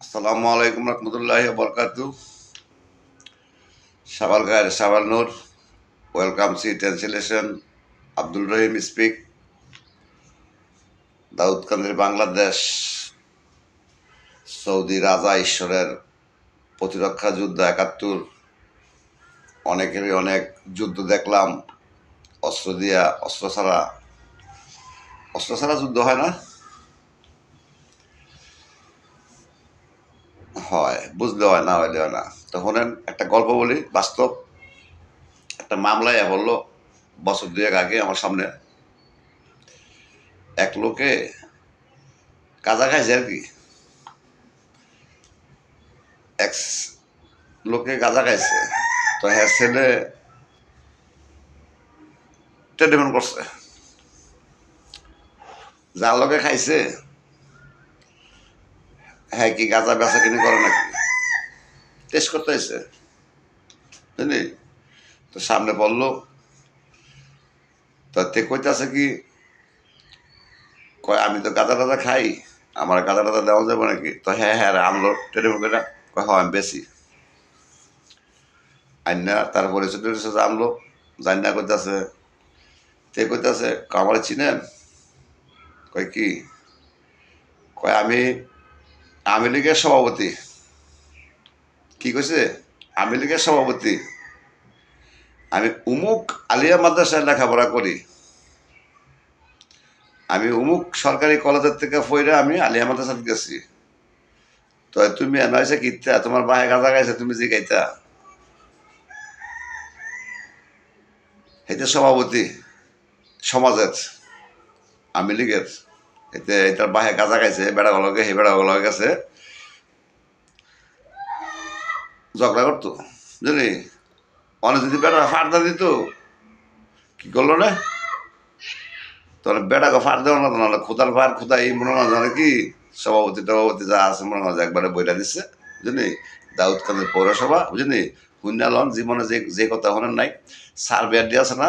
আসসালামু আলাইকুম রহমতুল্লাহি বরকাতু। সাবাল গায়ের সাবাল নূর, ওয়েলকাম সি ট্রান্সলেশন। আব্দুল রহিম স্পিক। দাউদকান্দির বাংলাদেশ, সৌদি রাজা ঈশ্বরের প্রতিরক্ষা যুদ্ধ ৭১। অনেকেরই অনেক যুদ্ধ দেখলাম, অস্ত্র দিয়া, অস্ত্র ছাড়া যুদ্ধ হয় না। হয়, বুঝলে হয়, না হইলে হয় না। তখন একটা গল্প বলি, বাস্তব। একটা মামলায় বললো বছর ২ আগে আমার সামনে এক লোকে কাজা খাইছে আর কি। এক লোকে গাঁজা খাইছে, তো হ্যাঁ ছেলে টেলিফোন করছে, যার লোকে খাইছে হ্যাঁ কি গাঁজা বেচা কিনি করে নাকি, টেস্ট করতে হয়েছে, বুঝলি। তো সামনে পড়লো, তো তে কইতাছে কি, কয় আমি তো গাঁজা টাজা খাই, আমার গাঁজা টাজা দেওয়া যাবে নাকি। তো হ্যাঁ হ্যাঁ আমলো টেলিফোন করে, কয় হ্যাঁ আমি বেশি আইনা। তার পরিচয় টরিচয় জানলো, জানি না কইতাছে, তে কইতাছে আমার চিনেন, কয় কি, কয় আমি আওয়ামী লীগের সভাপতি। কি কইছে, আওয়ামী লীগের সভাপতি, আমি উমুক আলিয়া মাদ্রাসায় লেখাপড়া করি, আমি উমুক সরকারি কলেজের থেকে পড়ে আমি আলিয়া মাদ্রাসাত গেছি। তো তুমি এনাইছে কিতা তোমার বাহে গাঁজা গাইছে, তুমি জিগাইতা এটা সভাপতি সমাজের আওয়ামী লীগের, এতে এটার বাহে গাঁজা গাইছে, বেড়া গলকে হে বেড়া গলকে গেছে ঝগড়া করতো, বুঝলি। অনেক যদি বেড়া ফাড়দা দিত, কি করলো না, তাহলে বেড়াকে ফাড় দেওয়া না, নাহলে খুদার ফাড় খুদা এই মনে না জানে কি, সভাপতি টভাপতি যা আছে মনে হয় একবারে বইটা দিচ্ছে, বুঝলি। দাউদকান্দির পৌরসভা, বুঝলি। হুন্যালন জীবনে যে যে কথা হনের নাই, সার্ভেয়ারডি আছে না,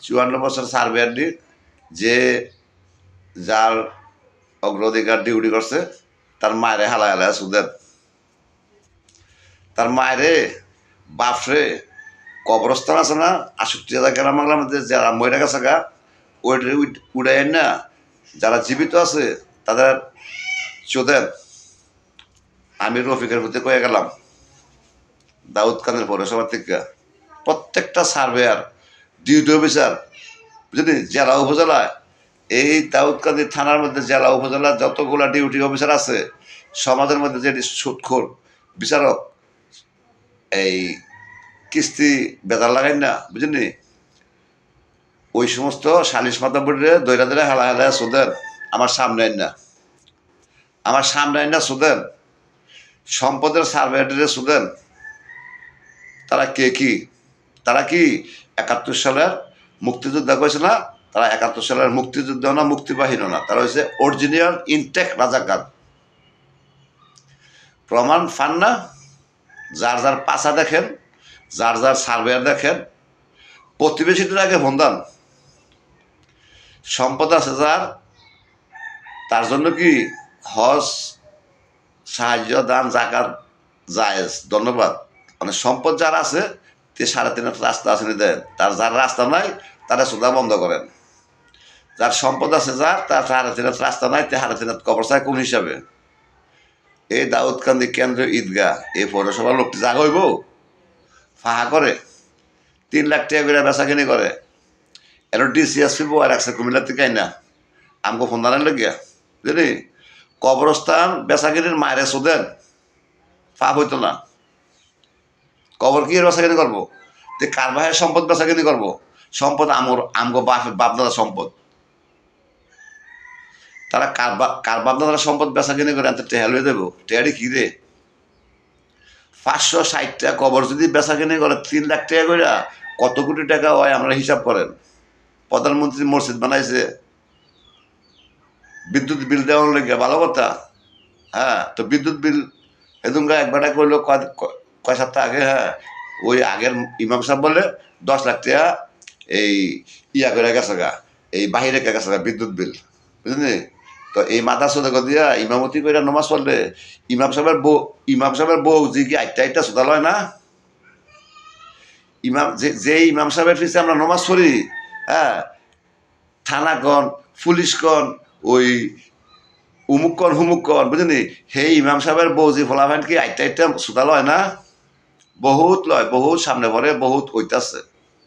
৫৪ বছর সার্ভেয়ারডি, যে যার অগ্রাধিকার ডিউটি করছে, তার মায়েরে হালায় হালায় সুদের, তার মায়েরে বাপরে কবরস্থান আছে না ৬৮,০০০ গ্রাম বাংলার মধ্যে যারা মরে গেছে গা, ওইটা উড়াই না, যারা জীবিত আছে তাদের চোদের। আমি রফিকের প্রতি কয়ে গেলাম দাউদকান্দির পৌরসভা থেকে, প্রত্যেকটা সার্ভেয়ার, ডিউটি অফিসার, বুঝলি, জেলা উপজেলায়, এই দাউদকান্দি থানার মধ্যে জেলা উপজেলার যতগুলা ডিউটি অফিসার আছে, সমাজের মধ্যে যে সুদখোর বিচারক, এই কিস্তি বেতার লাগাই না, বুঝলি, ওই সমস্ত সালিশ মাতাবরে দৈরা দৈরা হেলা হেলা সুদের আমার সামনে আইন না, আমার সামনে আইন না সুদের, সম্পদের সার্ভেয়ারে সুদের। তারা কে কি, তারা কি ৭১ সালের মুক্তিযোদ্ধা কয়েছে না, তারা ৭১ সালের মুক্তিযুদ্ধ না, মুক্তিবাহিনী না, তারা হচ্ছে অরিজিনাল ইনটেক রাজাকার। প্রমাণ ফান না, যার যার পাশা দেখেন, যার যার সার্ভেয়ার দেখেন, প্রতিবেশীদের আগে বন্ধান, সম্পদ আছে যার, তার জন্য কি হজ, সাহায্য, দান, জাকাত জায়েজ, ধন্যবাদ। মানে সম্পদ যার আছে, তে ৩.৫ রাস্তা আসেনি দেন, তার যার রাস্তা নাই তারা সুদা বন্ধ করেন। যার সম্পদ আছে যার, তার ৩.৫ রাস্তা নাই, তে ৩.৫ কবর চায় কোন হিসাবে। এই দাউদকান্দি কেন্দ্রীয় ঈদগাহ, এই পৌরসভার লোকটি যা হইব ফাহা করে ৩ লাখ টাকা করে বেচা কিনি করে, এর ডিসিএসপি বই রাখছে কুমিল্লার থেকে না, আমগো ফোন দানের লগিয়া, বুঝলি। কবরস্থান বেচাকিনির মায়ের সুদেন পাপ হইতো না, কবর কি বেচাকিনি করবো, তে কার ভাইয়ের সম্পদ বেচাকিনি করবো, সম্পদ আমগো বাপদাদার সম্পদ, তারা কার বাপদাদার সম্পদ বেচাকিনি করে আনতে টেহা লয়ে দেবো, টেহারি কি রে, ৫৬০টা কবর যদি বেচাকিনি করে ৩ লাখ টাকা করে, কত কোটি টাকা হয় আমরা হিসাব করেন। প্রধানমন্ত্রী মসজিদ বানাইছে বিদ্যুৎ বিল দেওয়ার লেগে, ভালো কথা। হ্যাঁ, তো বিদ্যুৎ বিল এদুমকা একবারটা করলো কয় সপ্তাহ আগে, হ্যাঁ, ওই আগের ইমাম সাহেব বলে ১০ লাখ টাকা এই ইয়া করে গেছে গা, এই বাহিরে গেছে গা বিদ্যুৎ বিল, বুঝলি। তো এই মাদ্রাসা দিয়া ইমামতি করে নমাজ পড়লে ইমাম সাহেবের বউ যে কি আইটা সোদা লয় না, যে ইমাম সাহেবের পিছিয়ে আমরা নমাজ পড়ি, হ্যাঁ, থানাগণ পুলিশগণ ওই উমুকন হুমুকন বুঝলি, সেই ইমাম সাহেবের বউ যে ফলাফান কি আইটা সোদা লয় না, বহুত লয়, বহুত সামনে ভরে, বহুত হইতাছে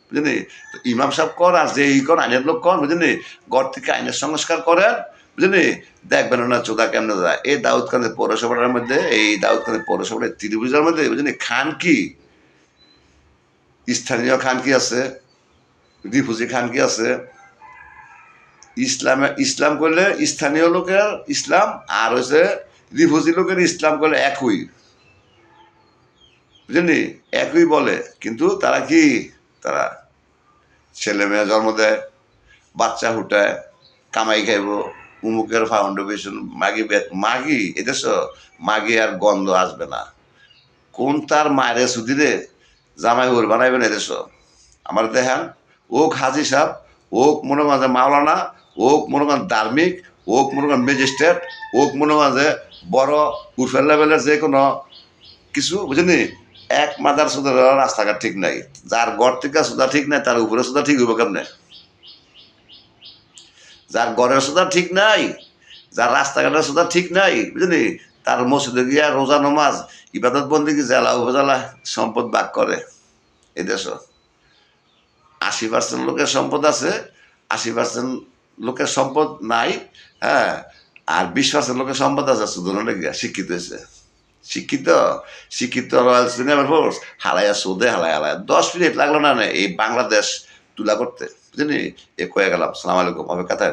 বুঝলি। তো ইমাম সাহেব কর আর যে কর আইনের লোক কর বুঝলি, ঘর থেকে আইনের সংস্কার করেন বুঝলি, দেখবেন না চোদা কেমনে যায়। এই দাউদকান্দি পৌরসভার মধ্যে, এই দাউদকান্দি পৌরসভার ত্রিভুজার মধ্যে বুঝলি খান কি, স্থানীয় খান কি আছে, রিফুজি খান কি আছে। ইসলাম করলে স্থানীয় লোকের ইসলাম আর হচ্ছে রিফুজি লোকের ইসলাম করলে একই বুঝলি, একই বলে, কিন্তু তারা কি, তারা ছেলে মেয়ে জন্ম দেয়, বাচ্চা হুটায়, কামাই খাইব, উমুকের ফাউন্ডেশন মাগি এদেশ, মাগি আর গন্ধ আসবে না। কোন তার মায়ের সুদিরে জামাই হুর বানাইবেন এদেশ আমার দেখান। ওক হাজি সাহেব, ওক মনে করেন মাওলানা, ওক মনে করেন ধার্মিক, ওক মনে করেন ম্যাজিস্ট্রেট, ওক মনে করেন যে বড় উর্ফের লেভেলের যে কোনো কিছু বুঝলি, এক মাদার সুদের রাস্তাঘাট ঠিক নাই। যার ঘর থেকে সুদা ঠিক নাই তার উপরে সুদা ঠিক হইব কেমনে? যার ঘরের সুদা ঠিক নাই, যার রাস্তাঘাটের সুদা ঠিক নাই বুঝলি, তার মসজিদে গিয়া রোজা নমাজ ইবাদত বন্দি জেলা উপজেলা সম্পদ ভাগ করে। এই দেশ 80% লোকের সম্পদ আছে, 80% লোকের সম্পদ নাই, হ্যাঁ, আর 20% লোকের সম্পদ আছে সুদনের লেগে শিক্ষিত হয়েছে। শিক্ষিত শিক্ষিত রয়্যাল সিনেমার ফোর্স হালাইয়া সোদে হালায় 10 মিনিট লাগলো না এই বাংলাদেশ তুলা করতে বুঝলি। এ কয়ে গেলাম, সালাম আলাইকুম, অপেক্ষা